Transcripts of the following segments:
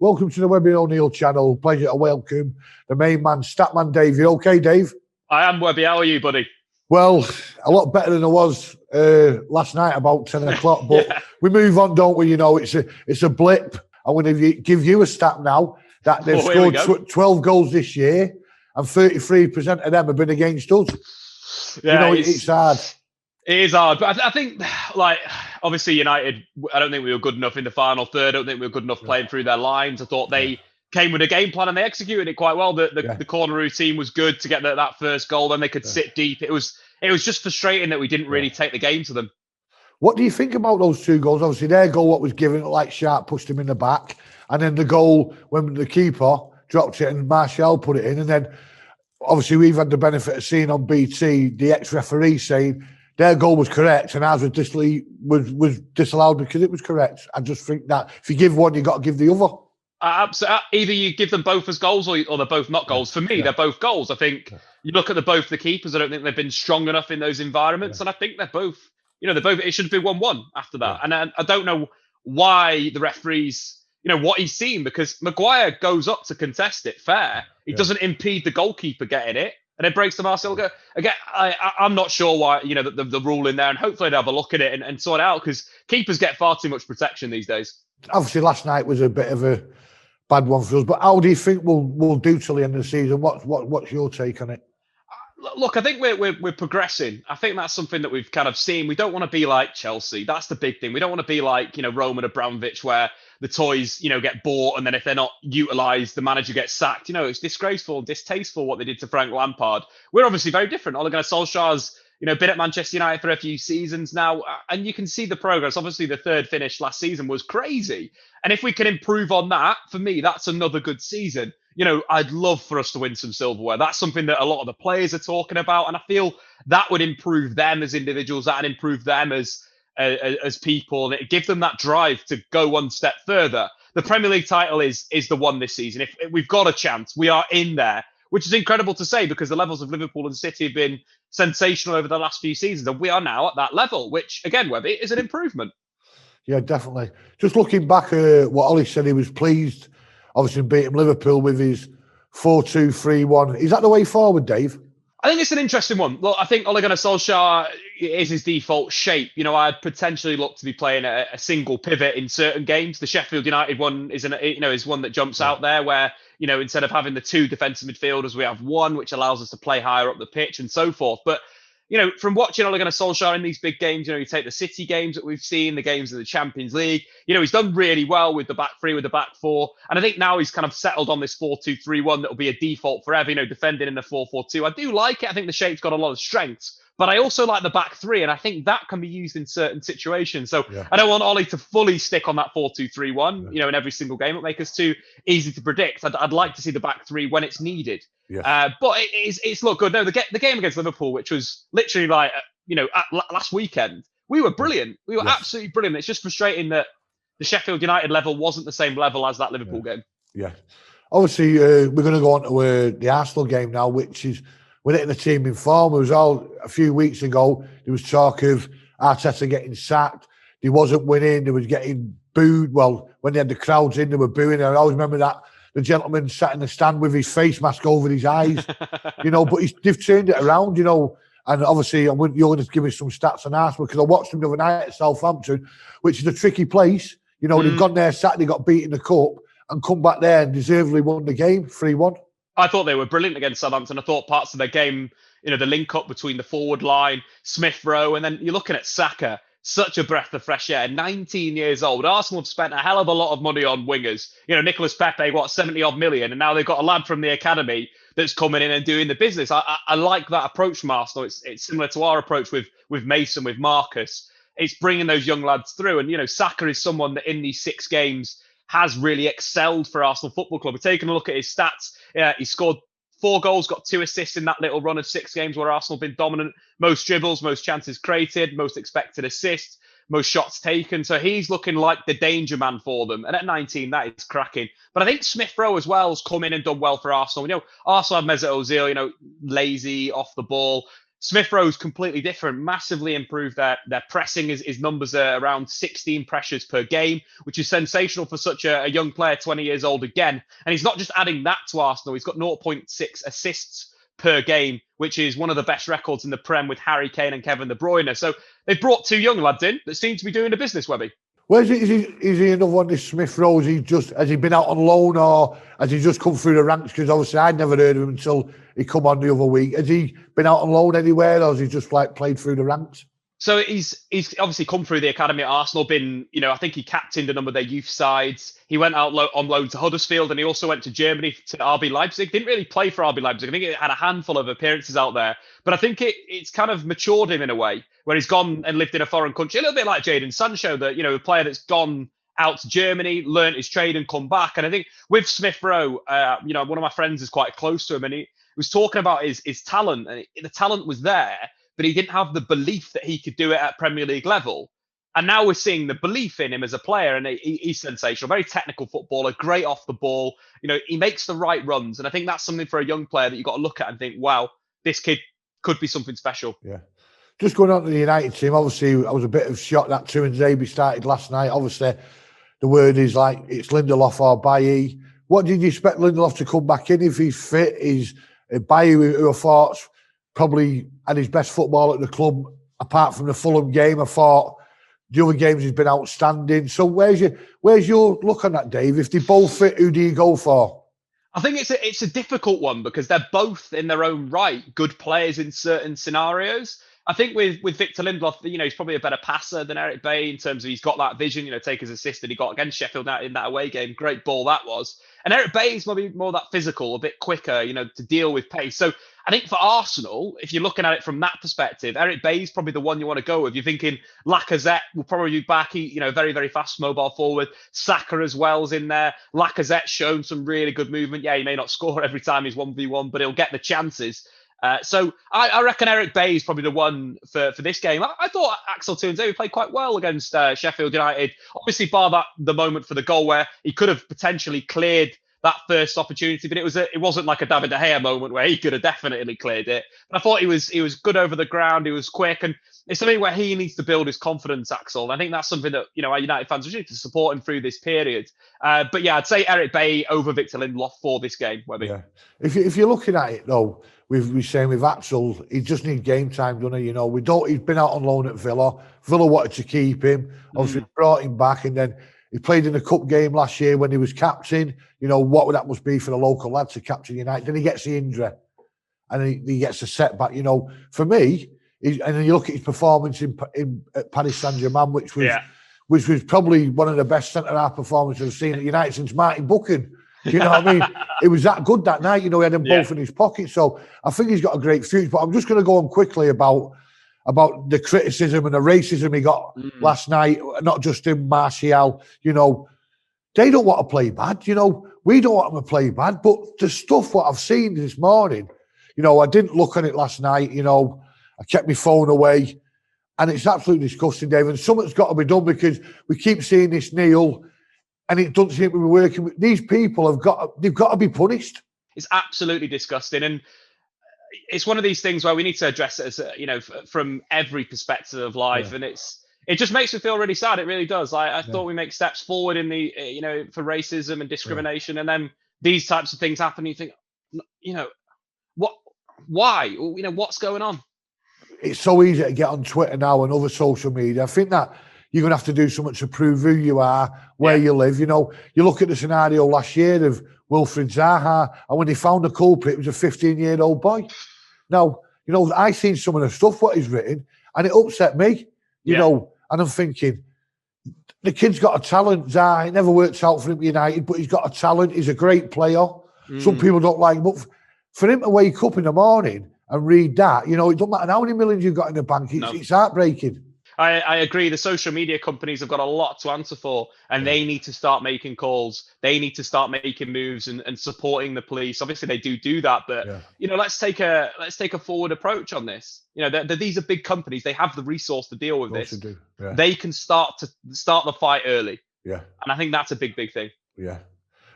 Welcome to the Webby O'Neill channel. Pleasure to welcome the main man, Statman Dave. You okay, Dave? I am, Webby. How are you, buddy? Well, a lot better than I was last night about 10 o'clock. But we move on, don't we? You know, it's a blip. I'm going to give you a stat now that they've scored 12 goals this year and 33% of them have been against us. Yeah, you know, it's hard. It is hard, but I think, like, obviously United, I don't think we were good enough in the final third. I don't think we were good enough playing through their lines. I thought they came with a game plan and they executed it quite well. The corner routine was good to get that first goal. Then they could sit deep. It was just frustrating that we didn't really take the game to them. What do you think about those two goals? Obviously, their goal, what was given, like Sharp pushed him in the back. And then the goal when the keeper dropped it and Martial put it in. And then, obviously, we've had the benefit of seeing on BT the ex-referee saying their goal was correct and ours was disallowed because it was correct. I just think that if you give one, you've got to give the other. Absolutely. Either you give them both as goals or they're both not goals. For me, they're both goals. I think you look at both the keepers, I don't think they've been strong enough in those environments. And I think they're both, it should be 1-1 after that. And I don't know why the referees, what he's seen, because Maguire goes up to contest it fair. He doesn't impede the goalkeeper getting it. And it breaks the Martial go. Again, I'm not sure why, the rule in there, and hopefully they'll have a look at it and sort it out, because keepers get far too much protection these days. Obviously, last night was a bit of a bad one for us, but how do you think we'll do till the end of the season? What's your take on it? Look, I think we're progressing. I think that's something that we've kind of seen. We don't want to be like Chelsea. That's the big thing. We don't want to be like, Roman Abramovich, where the toys, get bought, and then if they're not utilised, the manager gets sacked. It's disgraceful, distasteful what they did to Frank Lampard. We're obviously very different. Ole Gunnar Solskjaer's, been at Manchester United for a few seasons now, and you can see the progress. Obviously, the third finish last season was crazy. And if we can improve on that, for me, that's another good season. I'd love for us to win some silverware. That's something that a lot of the players are talking about, and I feel that would improve them as individuals, that would improve them as people, and it give them that drive to go one step further. The Premier League title is the one this season. If we've got a chance, we are in there, which is incredible to say, because the levels of Liverpool and City have been sensational over the last few seasons, and we are now at that level, which again, Webby, is an improvement. Yeah, definitely. Just looking back at what Ollie said, he was pleased, obviously, beating Liverpool with his 4-2-3-1. Is that the way forward, Dave? I think it's an interesting one. Look, I think Ole Gunnar Solskjaer is his default shape. I'd potentially look to be playing a single pivot in certain games. The Sheffield United one is one that jumps out there, where instead of having the two defensive midfielders, we have one, which allows us to play higher up the pitch and so forth. But from watching Ole Gunnar Solskjaer in these big games, you take the City games that we've seen, the games of the Champions League, he's done really well with the back three, with the back four. And I think now he's kind of settled on this 4-2-3-1 that will be a default forever, defending in the 4-4-2. I do like it. I think the shape's got a lot of strengths. But I also like the back three, and I think that can be used in certain situations. So I don't want Ollie to fully stick on that 4-2-3-1, in every single game. It'll make us too easy to predict. I'd like to see the back three when it's needed. But it's looked good. No, the game against Liverpool, which was literally like, last weekend, we were brilliant. We were absolutely brilliant. It's just frustrating that the Sheffield United level wasn't the same level as that Liverpool game. Yeah. Obviously, we're going to go on to the Arsenal game now, which is, we're hitting the team in form. It was all a few weeks ago. There was talk of Arteta getting sacked. He wasn't winning. They was getting booed. Well, when they had the crowds in, they were booing. I always remember that the gentleman sat in the stand with his face mask over his eyes, but they've turned it around, and obviously you're going to give me some stats on Arsenal, because I watched them the other night at Southampton, which is a tricky place. They've gone there Saturday, got beat in the cup, and come back there and deservedly won the game 3-1. I thought they were brilliant against Southampton. I thought parts of their game, the link up between the forward line, Smith-Rowe, and then you're looking at Saka, such a breath of fresh air, 19 years old. Arsenal have spent a hell of a lot of money on wingers. Nicolas Pepe, 70-odd million, and now they've got a lad from the academy that's coming in and doing the business. I like that approach from Arsenal. It's similar to our approach with Mason, with Marcus. It's bringing those young lads through. And, Saka is someone that in these 6 games has really excelled for Arsenal Football Club. We're taking a look at his stats. He scored 4 goals, got 2 assists in that little run of 6 games where Arsenal have been dominant. Most dribbles, most chances created, most expected assists, most shots taken. So he's looking like the danger man for them. And at 19, that is cracking. But I think Smith-Rowe as well has come in and done well for Arsenal. Arsenal have Mesut Ozil, lazy, off the ball. Smith-Rowe's completely different, massively improved their pressing. His numbers are around 16 pressures per game, which is sensational for such a young player, 20 years old again. And he's not just adding that to Arsenal, he's got 0.6 assists per game, which is one of the best records in the Prem with Harry Kane and Kevin De Bruyne. So they've brought 2 young lads in that seem to be doing the business, Webby. Where's he? Is he another one, this Smith-Rowe? Has he been out on loan, or has he just come through the ranks? Because obviously I'd never heard of him until he come on the other week. Has he been out on loan anywhere, or has he just played through the ranks? So he's obviously come through the academy at Arsenal, been, I think he captained a number of their youth sides. He went out on loan to Huddersfield, and he also went to Germany to RB Leipzig. Didn't really play for RB Leipzig. I think it had a handful of appearances out there. But I think it's kind of matured him in a way, where he's gone and lived in a foreign country. A little bit like Jadon Sancho, that, a player that's gone out to Germany, learnt his trade and come back. And I think with Smith-Rowe, one of my friends is quite close to him, and he was talking about his talent, and the talent was there, but he didn't have the belief that he could do it at Premier League level. And now we're seeing the belief in him as a player, and he's sensational. Very technical footballer, great off the ball. He makes the right runs, and I think that's something for a young player that you've got to look at and think, wow, this kid could be something special. Yeah. Just going on to the United team, obviously I was a bit of shock that Tuanzebe started last night. Obviously the word is it's Lindelof or Bailly. What did you expect Lindelof to come back in if he's fit? Is Bailly, who I thought probably had his best football at the club, apart from the Fulham game? I thought the other games he's been outstanding. So where's your look on that, Dave? If they both fit, who do you go for? I think it's a difficult one because they're both in their own right good players in certain scenarios. I think with Victor Lindelof, he's probably a better passer than Eric Bailly in terms of he's got that vision, take his assist that he got against Sheffield United in that away game. Great ball that was. And Eric Bailly's maybe more that physical, a bit quicker, to deal with pace. So I think for Arsenal, if you're looking at it from that perspective, Eric Bailly's probably the one you want to go with. You're thinking Lacazette will probably be back. He, very, very fast mobile forward. Saka as well is in there. Lacazette's shown some really good movement. Yeah, he may not score every time he's 1v1, but he'll get the chances. So I reckon Eric Bailly is probably the one for this game. I thought Axel Tuanzebe played quite well against Sheffield United. Obviously, bar the moment for the goal where he could have potentially cleared that first opportunity, but it wasn't like a David De Gea moment where he could have definitely cleared it. But I thought he was good over the ground. He was quick, and it's something where he needs to build his confidence, Axel. And I think that's something that our United fans need to support him through this period. But yeah, I'd say Eric Bailly over Victor Lindelof for this game, Webby. Yeah. If you're looking at it though, we're saying with Axel, he just needs game time, doesn't he? He's been out on loan at Villa. Villa wanted to keep him. Obviously, brought him back, and then he played in a cup game last year when he was captain. What that must be for the local lad to captain United. Then he gets the injury, and he gets a setback. For me, and then you look at his performance at Paris Saint-Germain, which was probably one of the best centre-half performances I've seen at United since Martin Buchan. Do you know what I mean? It was that good that night. He had them both in his pocket. So I think he's got a great future. But I'm just going to go on quickly about the criticism and the racism he got last night. Not just in Martial. They don't want to play bad. We don't want them to play bad. But the stuff what I've seen this morning, I didn't look at it last night. I kept my phone away, and it's absolutely disgusting, Dave. And something's got to be done because we keep seeing this kneel. And it doesn't seem to be working. These people they've got to be punished. It's absolutely disgusting. And it's one of these things where we need to address it as, from every perspective of life. Yeah. And it just makes me feel really sad. It really does. I thought we make steps forward in the, for racism and discrimination. Yeah. And then these types of things happen. And you think, why? What's going on? It's so easy to get on Twitter now and other social media. I think that you're going to have to do something to prove who you are, where you live. You look at the scenario last year of Wilfried Zaha, and when they found the culprit, it was a 15-year-old boy. Now, I seen some of the stuff what he's written, and it upset me, you know, and I'm thinking, the kid's got a talent, Zaha. It never worked out for him at United, but he's got a talent. He's a great player. Some people don't like him, but for him to wake up in the morning and read that, it doesn't matter how many millions you've got in the bank, it's heartbreaking. I agree. The social media companies have got a lot to answer for, and they need to start making calls. They need to start making moves and supporting the police. Obviously, they do that, but let's take a forward approach on this. These are big companies. They have the resource to deal with this. They can start the fight early. Yeah, and I think that's a big thing. Yeah.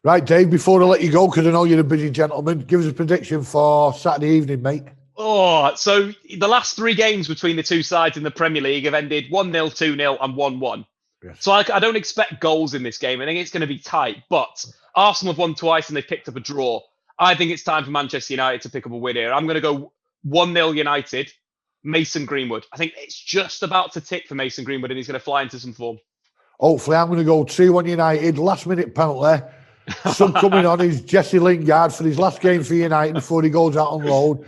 Right, Dave. Before I let you go, because I know you're a busy gentleman, give us a prediction for Saturday evening, mate. So the last 3 games between the two sides in the Premier League have ended 1-0, 2-0 and 1-1. Yes. So I don't expect goals in this game. I think it's going to be tight, but Arsenal have won twice and they've picked up a draw. I think it's time for Manchester United to pick up a win here. I'm going to go 1-0 United, Mason Greenwood. I think it's just about to tick for Mason Greenwood and he's going to fly into some form. Hopefully, I'm going to go 2-1 United. Last minute penalty. Some coming on is Jesse Lingard for his last game for United before he goes out on loan.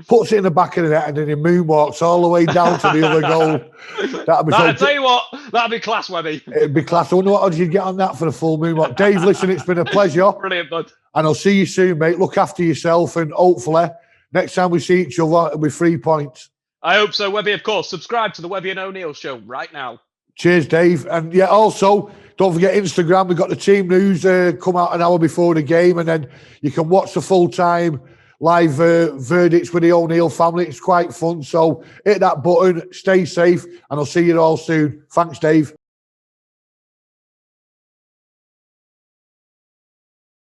Puts it in the back of the net and then he moonwalks all the way down to the other goal. I'll tell you what, that'd be class, Webby. It'd be class. I wonder what odds you'd get on that for a full moonwalk. Dave, listen, it's been a pleasure. Brilliant, bud. And I'll see you soon, mate. Look after yourself and hopefully next time we see each other, it'll be 3 points. I hope so, Webby, of course. Subscribe to the Webby and O'Neill show right now. Cheers, Dave. And yeah, also, don't forget Instagram. We've got the team news come out an hour before the game, and then you can watch the full-time live verdicts with the O'Neill family. It's quite fun. So hit that button, stay safe, and I'll see you all soon. Thanks, Dave.